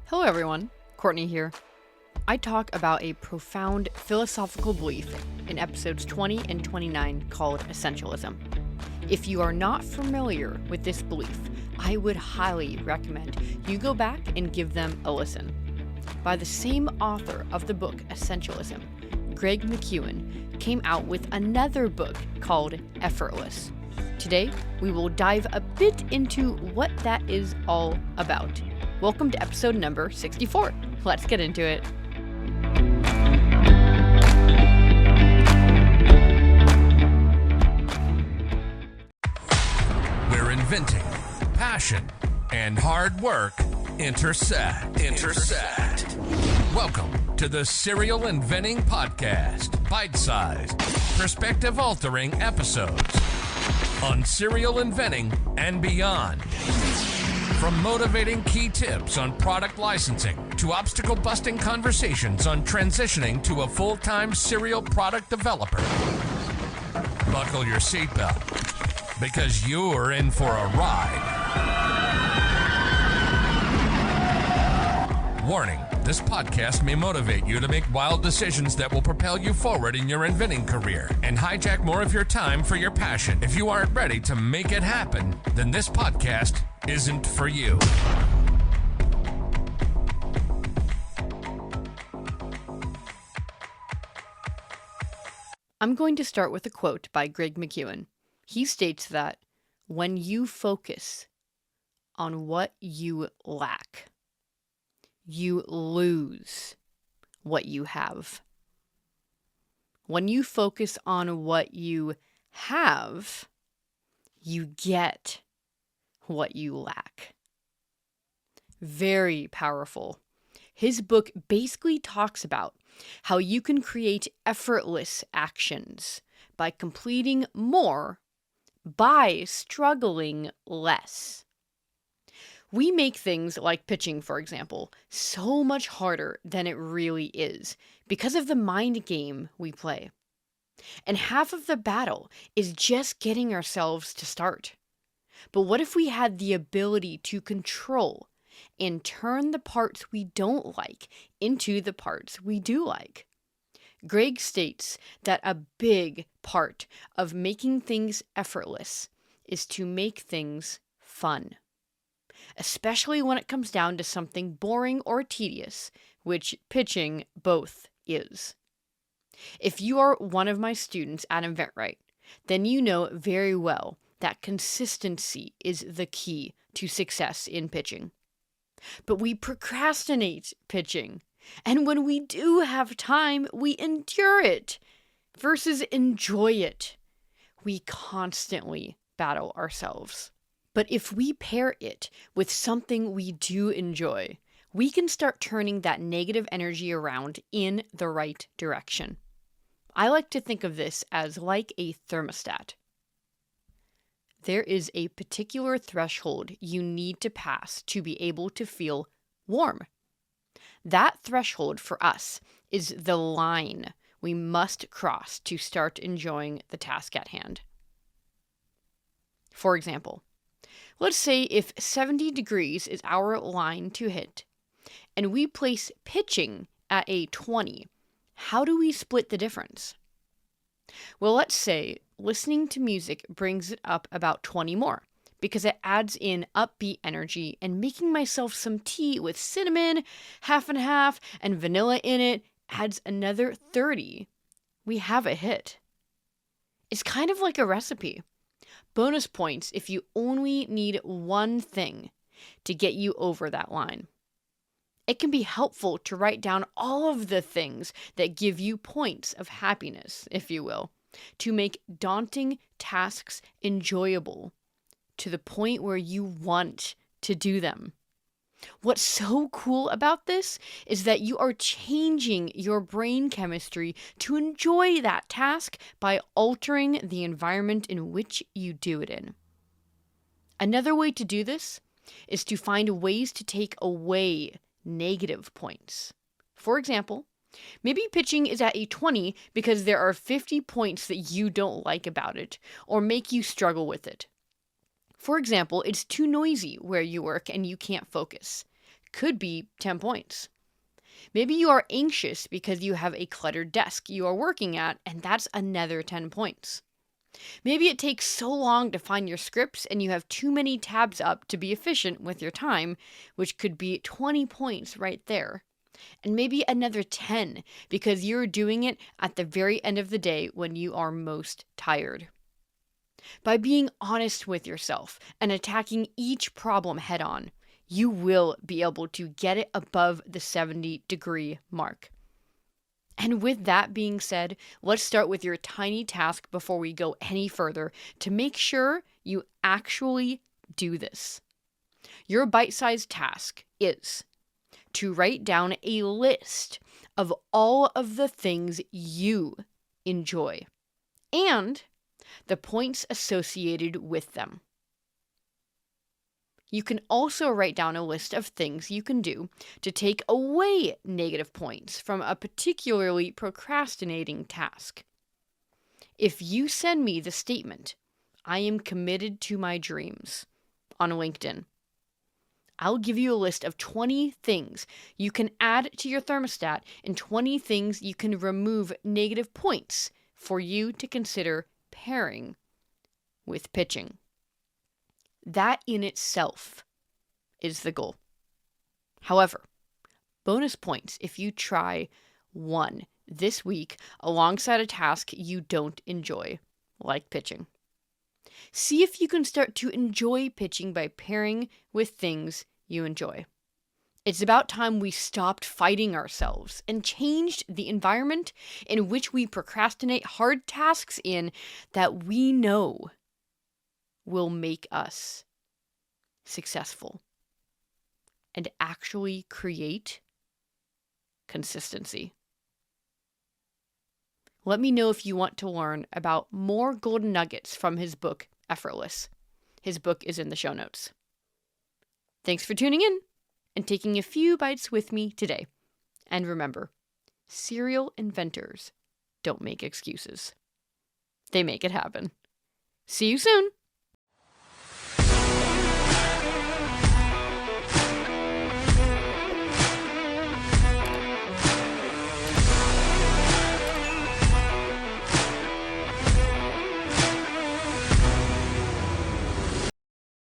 Hello everyone, Courtney here. I talk about a profound philosophical belief in episodes 20 and 29 called essentialism. If you are not familiar with this belief, I would highly recommend you go back and give them a listen. By the same author of the book Essentialism, Greg McKeown, came out with another book called Effortless. Today, we will dive a bit into what that is all about. Welcome to episode number 64. Let's get into it. Where inventing, passion, and hard work intersect. Welcome to the Serial Inventing Podcast. Bite-sized, perspective-altering episodes on serial inventing and beyond. From motivating key tips on product licensing to obstacle-busting conversations on transitioning to a full-time serial product developer. Buckle your seatbelt, because you're in for a ride. Warning, this podcast may motivate you to make wild decisions that will propel you forward in your inventing career and hijack more of your time for your passion. If you aren't ready to make it happen, then this podcast isn't for you. I'm going to start with a quote by Greg McKeown. He states that when you focus on what you lack, you lose what you have. When you focus on what you have, you get what you lack. Very powerful. His book basically talks about how you can create effortless actions by completing more by struggling less. We make things like pitching, for example, so much harder than it really is because of the mind game we play. And half of the battle is just getting ourselves to start. But what if we had the ability to control and turn the parts we don't like into the parts we do like? Greg states that a big part of making things effortless is to make things fun, especially when it comes down to something boring or tedious, which pitching both is. If you are one of my students at InventRight, then you know very well that consistency is the key to success in pitching. But we procrastinate pitching, and when we do have time, we endure it versus enjoy it. We constantly battle ourselves. But if we pair it with something we do enjoy, we can start turning that negative energy around in the right direction. I like to think of this as like a thermostat. There is a particular threshold you need to pass to be able to feel warm. That threshold for us is the line we must cross to start enjoying the task at hand. For example, let's say if 70 degrees is our line to hit, and we place pitching at a 20, how do we split the difference? Well, let's say listening to music brings it up about 20 more, because it adds in upbeat energy, and making myself some tea with cinnamon, half and half, and vanilla in it adds another 30. We have a hit. It's kind of like a recipe. Bonus points if you only need one thing to get you over that line. It can be helpful to write down all of the things that give you points of happiness, if you will, to make daunting tasks enjoyable to the point where you want to do them. What's so cool about this is that you are changing your brain chemistry to enjoy that task by altering the environment in which you do it in. Another way to do this is to find ways to take away negative points. For example, maybe pitching is at a 20 because there are 50 points that you don't like about it or make you struggle with it. For example, it's too noisy where you work and you can't focus. could be 10 points. Maybe you are anxious because you have a cluttered desk you are working at, and that's another 10 points. Maybe it takes so long to find your scripts and you have too many tabs up to be efficient with your time, which could be 20 points right there. And maybe another 10 because you're doing it at the very end of the day when you are most tired. By being honest with yourself and attacking each problem head on, you will be able to get it above the 70-degree mark. And with that being said, let's start with your tiny task before we go any further to make sure you actually do this. Your bite-sized task is to write down a list of all of the things you enjoy and the points associated with them. You can also write down a list of things you can do to take away negative points from a particularly procrastinating task. If you send me the statement, "I am committed to my dreams," on LinkedIn, I'll give you a list of 20 things you can add to your thermostat and 20 things you can remove negative points for you to consider pairing with pitching. That in itself is the goal. However, bonus points if you try one this week alongside a task you don't enjoy, like pitching. See if you can start to enjoy pitching by pairing with things you enjoy. It's about time we stopped fighting ourselves and changed the environment in which we procrastinate hard tasks in that we know will make us successful and actually create consistency. Let me know if you want to learn about more golden nuggets from his book, Effortless. His book is in the show notes. Thanks for tuning in and taking a few bites with me today. And remember, serial inventors don't make excuses. They make it happen. See you soon.